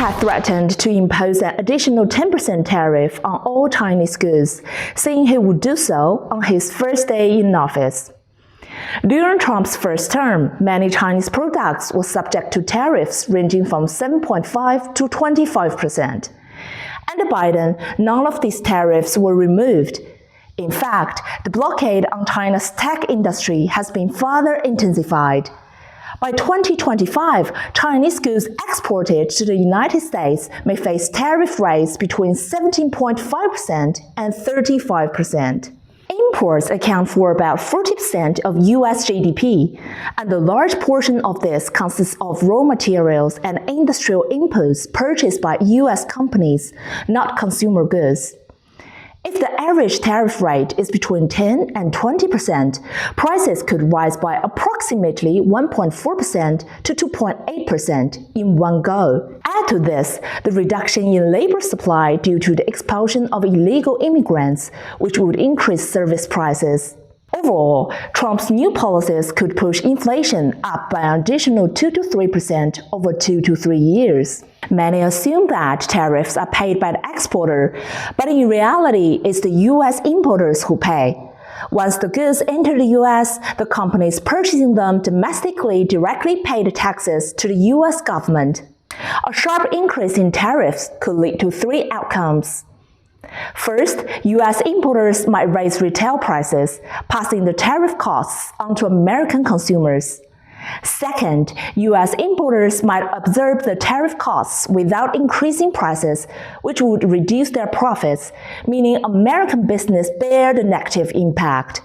had threatened to impose an additional 10% tariff on all Chinese goods, saying he would do so on his first day in office. During Trump's first term, many Chinese products were subject to tariffs ranging from 7.5% to 25%. Under Biden, none of these tariffs were removed. In fact, the blockade on China's tech industry has been further intensified. By 2025, Chinese goods exported to the United States may face tariff rates between 17.5% and 35%. Imports account for about 40% of US GDP, and a large portion of this consists of raw materials and industrial inputs purchased by US companies, not consumer goods. If the average tariff rate is between 10 and 20%, prices could rise by approximately 1.4% to 2.8% in one go. Add to this the reduction in labor supply due to the expulsion of illegal immigrants, which would increase service prices. Overall, Trump's new policies could push inflation up by an additional 2 to 3% over 2 to 3 years. Many assume that tariffs are paid by the exporter, but in reality, it's the U.S. importers who pay. Once the goods enter the U.S., the companies purchasing them domestically directly pay the taxes to the U.S. government. A sharp increase in tariffs could lead to three outcomes. First, U.S. importers might raise retail prices, passing the tariff costs onto American consumers. Second, U.S. importers might absorb the tariff costs without increasing prices, which would reduce their profits, meaning American business bear the negative impact.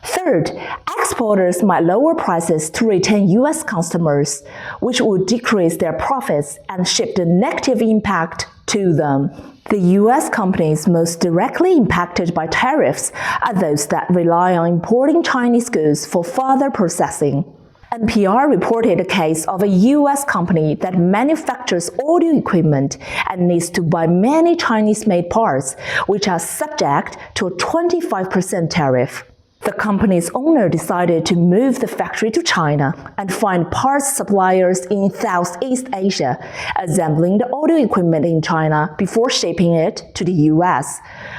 Third, exporters might lower prices to retain U.S. customers, which would decrease their profits and shift the negative impact to them. The U.S. companies most directly impacted by tariffs are those that rely on importing Chinese goods for further processing. NPR reported a case of a U.S. company that manufactures audio equipment and needs to buy many Chinese-made parts, which are subject to a 25% tariff. The company's owner decided to move the factory to China and find parts suppliers in Southeast Asia, assembling the audio equipment in China before shipping it to the U.S.,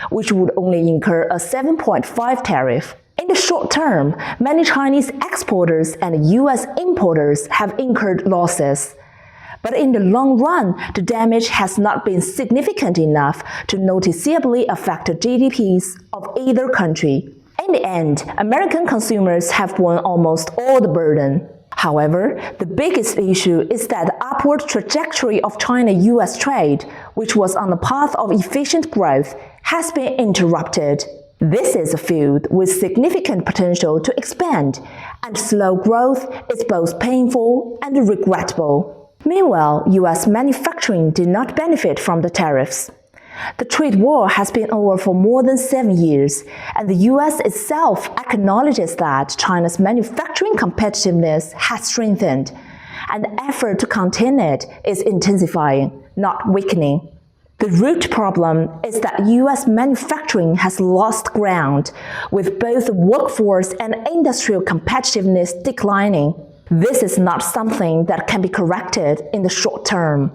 which would only incur a 7.5% tariff. In the short term, many Chinese exporters and U.S. importers have incurred losses. But in the long run, the damage has not been significant enough to noticeably affect the GDPs of either country. In the end, American consumers have borne almost all the burden. However, the biggest issue is that the upward trajectory of China-US trade, which was on the path of efficient growth, has been interrupted. This is a field with significant potential to expand, and slow growth is both painful and regrettable. Meanwhile, U.S. manufacturing did not benefit from the tariffs. The trade war has been over for more than 7 years, and the U.S. itself acknowledges that China's manufacturing competitiveness has strengthened, and the effort to contain it is intensifying, not weakening. The root problem is that U.S. manufacturing has lost ground, with both workforce and industrial competitiveness declining. This is not something that can be corrected in the short term.